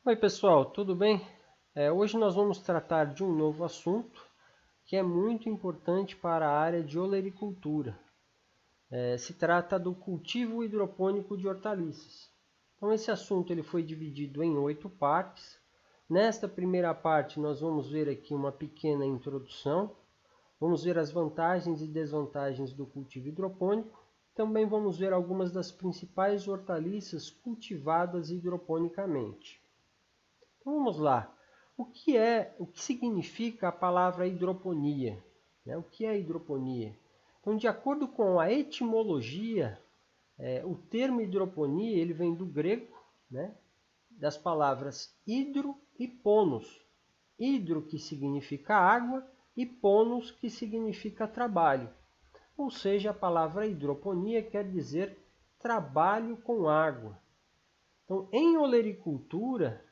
Oi pessoal, tudo bem? Hoje nós vamos tratar de um novo assunto que é muito importante para a área de olericultura. Se trata do cultivo hidropônico de hortaliças. Então esse assunto ele foi dividido em 8 partes. Nesta primeira parte nós vamos ver aqui uma pequena introdução. Vamos ver as vantagens e desvantagens do cultivo hidropônico. Também vamos ver algumas das principais hortaliças cultivadas hidroponicamente. Então vamos lá. O que significa a palavra hidroponia? O que é hidroponia? Então, de acordo com a etimologia, o termo hidroponia ele vem do grego, das palavras hidro e ponos. Hidro que significa água e ponos que significa trabalho. Ou seja, a palavra hidroponia quer dizer trabalho com água. Então, em olericultura,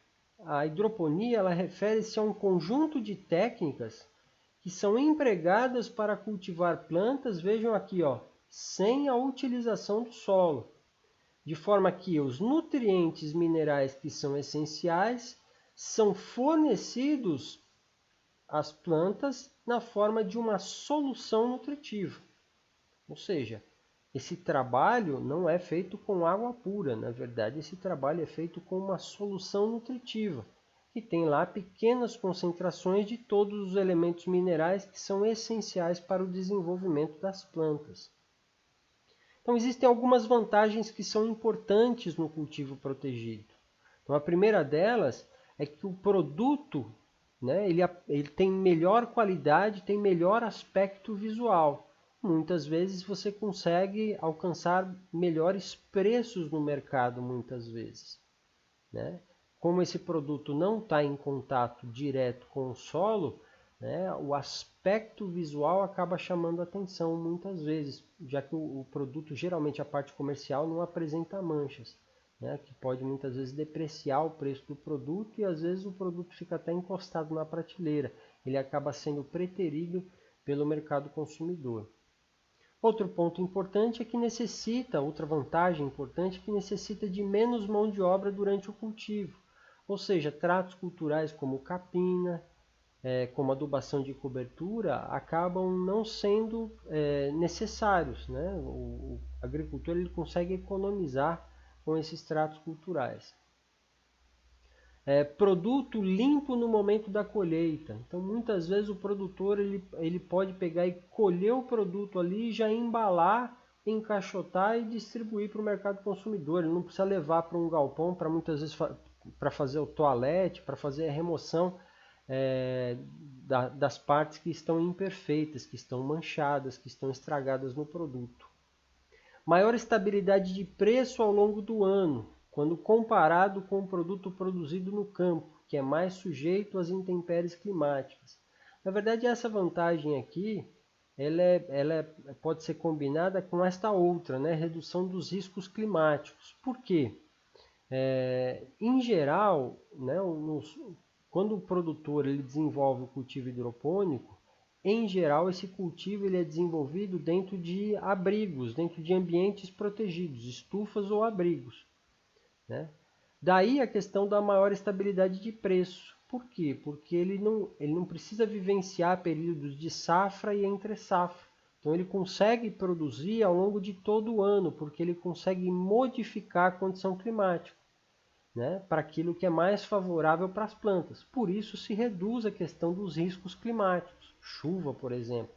a hidroponia ela refere-se a um conjunto de técnicas que são empregadas para cultivar plantas, vejam aqui, sem a utilização do solo, de forma que os nutrientes minerais que são essenciais são fornecidos às plantas na forma de uma solução nutritiva. Ou seja, esse trabalho não é feito com água pura, na verdade esse trabalho é feito com uma solução nutritiva, que tem lá pequenas concentrações de todos os elementos minerais que são essenciais para o desenvolvimento das plantas. Então existem algumas vantagens que são importantes no cultivo protegido. Então a primeira delas é que o produto ele tem melhor qualidade, tem melhor aspecto visual. Muitas vezes você consegue alcançar melhores preços no mercado, muitas vezes. Como esse produto não está em contato direto com o solo, o aspecto visual acaba chamando a atenção muitas vezes, já que o produto, geralmente a parte comercial, não apresenta manchas, que pode muitas vezes depreciar o preço do produto e às vezes o produto fica até encostado na prateleira. Ele acaba sendo preterido pelo mercado consumidor. Outro ponto importante é que outra vantagem importante é que necessita de menos mão de obra durante o cultivo. Ou seja, tratos culturais como capina, como adubação de cobertura, acabam não sendo necessários. O agricultor ele consegue economizar com esses tratos culturais. Produto limpo no momento da colheita. Então, muitas vezes o produtor ele pode pegar e colher o produto ali, já embalar, encaixotar e distribuir para o mercado consumidor. Ele não precisa levar para um galpão para muitas vezes para fazer o toalete, para fazer a remoção das partes que estão imperfeitas, que estão manchadas, que estão estragadas no produto. Maior estabilidade de preço ao longo do ano, quando comparado com o produto produzido no campo, que é mais sujeito às intempéries climáticas. Na verdade, essa vantagem aqui, ela pode ser combinada com esta outra, redução dos riscos climáticos. Por quê? Em geral, quando o produtor ele desenvolve o cultivo hidropônico, em geral esse cultivo ele é desenvolvido dentro de abrigos, dentro de ambientes protegidos, estufas ou abrigos. Daí a questão da maior estabilidade de preço. Por quê? Porque ele não precisa vivenciar períodos de safra e entre safra. Então ele consegue produzir ao longo de todo o ano, porque ele consegue modificar a condição climática, para aquilo que é mais favorável para as plantas. Por isso se reduz a questão dos riscos climáticos, chuva, por exemplo.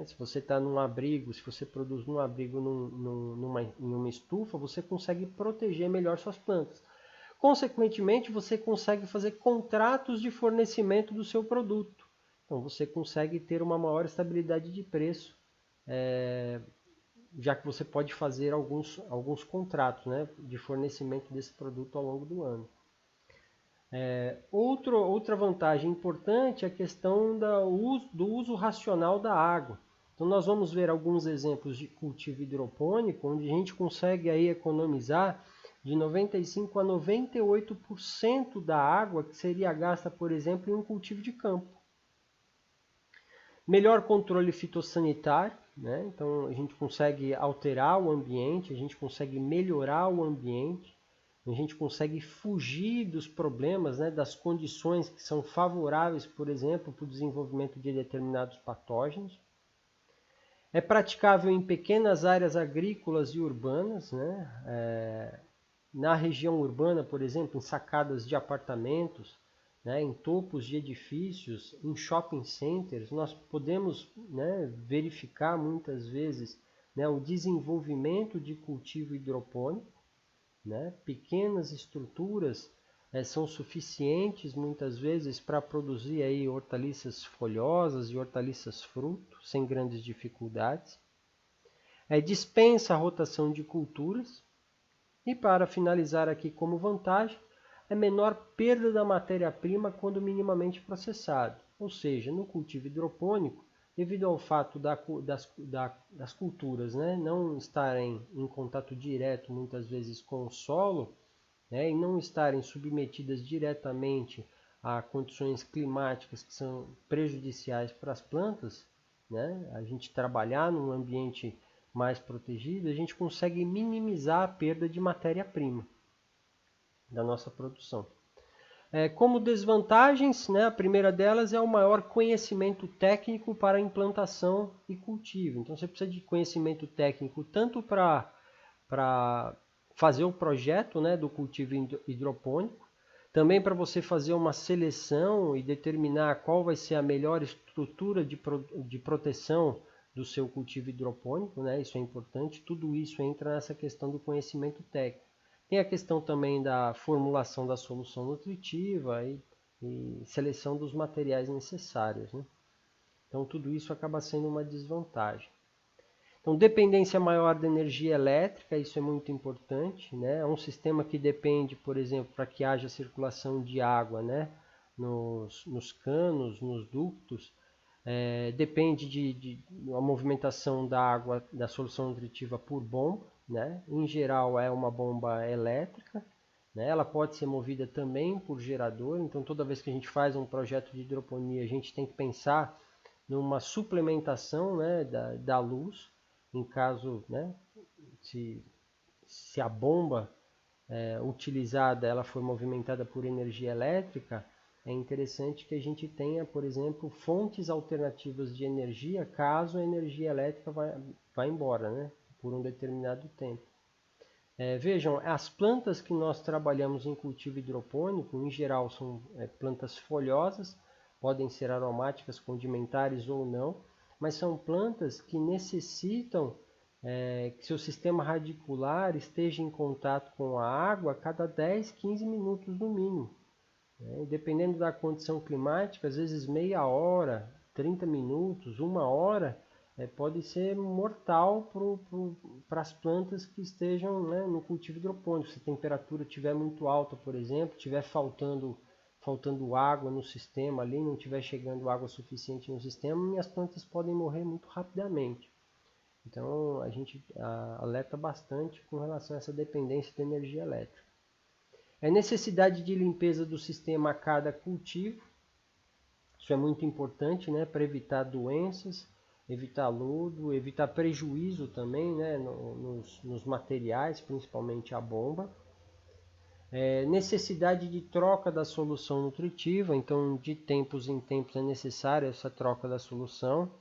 Se você está num abrigo, se você produz num abrigo em uma estufa, você consegue proteger melhor suas plantas. Consequentemente, você consegue fazer contratos de fornecimento do seu produto. Então, você consegue ter uma maior estabilidade de preço, já que você pode fazer alguns contratos de fornecimento desse produto ao longo do ano. Outra vantagem importante é a questão do uso racional da água. Então nós vamos ver alguns exemplos de cultivo hidropônico, onde a gente consegue aí economizar de 95% a 98% da água que seria gasta, por exemplo, em um cultivo de campo. Melhor controle fitossanitário, então a gente consegue alterar o ambiente, a gente consegue melhorar o ambiente. a gente consegue fugir dos problemas, né, das condições que são favoráveis, por exemplo, para o desenvolvimento de determinados patógenos. É praticável em pequenas áreas agrícolas e urbanas, né? Na região urbana, por exemplo, em sacadas de apartamentos, né, em topos de edifícios, em shopping centers, nós podemos, né, verificar muitas vezes, né, o desenvolvimento de cultivo hidropônico, né? Pequenas estruturas são suficientes muitas vezes para produzir aí hortaliças folhosas e hortaliças fruto, sem grandes dificuldades. Dispensa a rotação de culturas. E para finalizar aqui como vantagem, é menor perda da matéria-prima quando minimamente processado. Ou seja, no cultivo hidropônico, devido ao fato das culturas, né, não estarem em contato direto muitas vezes com o solo, né, e não estarem submetidas diretamente a condições climáticas que são prejudiciais para as plantas, né, a gente trabalhar num ambiente mais protegido, a gente consegue minimizar a perda de matéria-prima da nossa produção. Como desvantagens, né, a primeira delas é o maior conhecimento técnico para implantação e cultivo. Então você precisa de conhecimento técnico tanto para fazer o projeto, né, do cultivo hidropônico, também para você fazer uma seleção e determinar qual vai ser a melhor estrutura de proteção do seu cultivo hidropônico, né? Isso é importante, tudo isso entra nessa questão do conhecimento técnico. Tem a questão também da formulação da solução nutritiva e seleção dos materiais necessários, né? Então tudo isso acaba sendo uma desvantagem. Então, dependência maior da energia elétrica, isso é muito importante, né? É um sistema que depende, por exemplo, para que haja circulação de água, né, nos canos, nos ductos, depende de uma movimentação da água, da solução nutritiva por bomba, né? Em geral é uma bomba elétrica, né? Ela pode ser movida também por gerador, então toda vez que a gente faz um projeto de hidroponia, a gente tem que pensar numa suplementação, né, da luz, em caso, né, se a bomba utilizada ela for movimentada por energia elétrica, é interessante que a gente tenha, por exemplo, fontes alternativas de energia caso a energia elétrica vá embora, né, por um determinado tempo. Vejam, as plantas que nós trabalhamos em cultivo hidropônico, em geral, são plantas folhosas, podem ser aromáticas, condimentares ou não, mas são plantas que necessitam que seu sistema radicular esteja em contato com a água a cada 10, 15 minutos no mínimo. Dependendo da condição climática, às vezes meia hora, 30 minutos, uma hora, pode ser mortal para as plantas que estejam, né, no cultivo hidropônico. Se a temperatura estiver muito alta, por exemplo, estiver faltando água no sistema ali, não estiver chegando água suficiente no sistema, minhas plantas podem morrer muito rapidamente. Então a gente alerta bastante com relação a essa dependência da energia elétrica. A necessidade de limpeza do sistema a cada cultivo, isso é muito importante, né, para evitar doenças, evitar lodo, evitar prejuízo também, né, nos materiais, principalmente a bomba. Necessidade de troca da solução nutritiva, então de tempos em tempos é necessária essa troca da solução.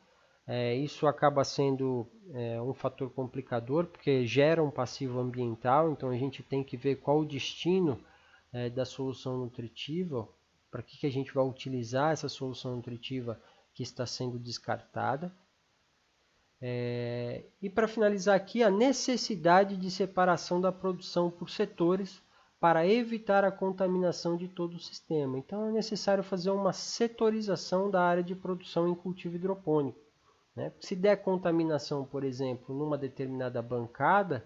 Isso acaba sendo um fator complicador, porque gera um passivo ambiental, então a gente tem que ver qual o destino da solução nutritiva, para que a gente vai utilizar essa solução nutritiva que está sendo descartada. E para finalizar aqui, a necessidade de separação da produção por setores para evitar a contaminação de todo o sistema. Então é necessário fazer uma setorização da área de produção em cultivo hidropônico. Se der contaminação, por exemplo, numa determinada bancada,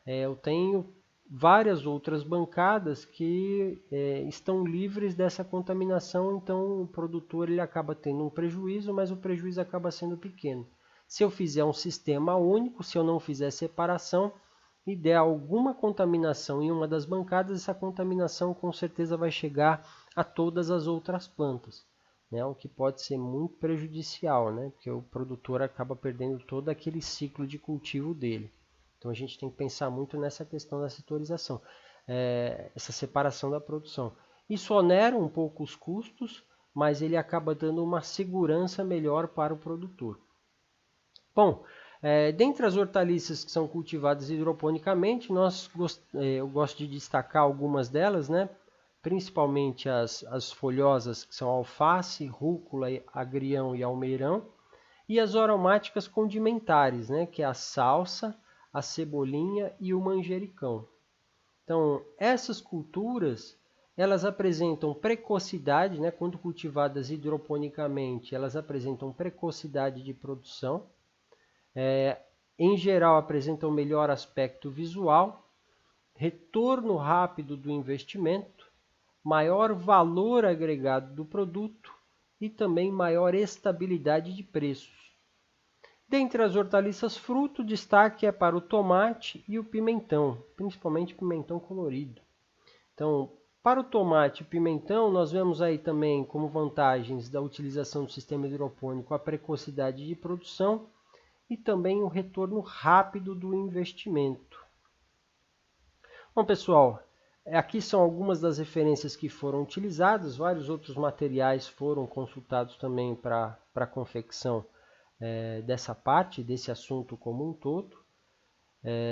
eu tenho várias outras bancadas que estão livres dessa contaminação, então o produtor ele acaba tendo um prejuízo, mas o prejuízo acaba sendo pequeno. Se eu fizer um sistema único, se eu não fizer separação e der alguma contaminação em uma das bancadas, essa contaminação com certeza vai chegar a todas as outras plantas, né? O que pode ser muito prejudicial, né? Porque o produtor acaba perdendo todo aquele ciclo de cultivo dele. Então a gente tem que pensar muito nessa questão da setorização. essa separação da produção. Isso onera um pouco os custos, mas ele acaba dando uma segurança melhor para o produtor. Bom, dentre as hortaliças que são cultivadas hidroponicamente, eu gosto de destacar algumas delas, né? Principalmente as folhosas, que são alface, rúcula, agrião e almeirão, e as aromáticas condimentares, né? Que é a salsa, a cebolinha e o manjericão. Então, essas culturas, elas apresentam precocidade, né? Quando cultivadas hidroponicamente, elas apresentam precocidade de produção. Em geral, apresentam melhor aspecto visual, retorno rápido do investimento, maior valor agregado do produto e também maior estabilidade de preços. Dentre as hortaliças fruto, destaque é para o tomate e o pimentão, principalmente pimentão colorido. Então, para o tomate e pimentão, nós vemos aí também como vantagens da utilização do sistema hidropônico a precocidade de produção e também o retorno rápido do investimento. Bom, pessoal, aqui são algumas das referências que foram utilizadas, vários outros materiais foram consultados também para a confecção dessa parte, desse assunto como um todo.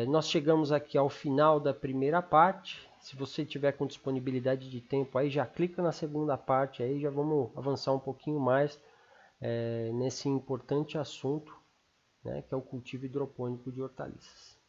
Nós chegamos aqui ao final da primeira parte. Se você tiver com disponibilidade de tempo, aí já clica na segunda parte, aí já vamos avançar um pouquinho mais nesse importante assunto, né, que é o cultivo hidropônico de hortaliças.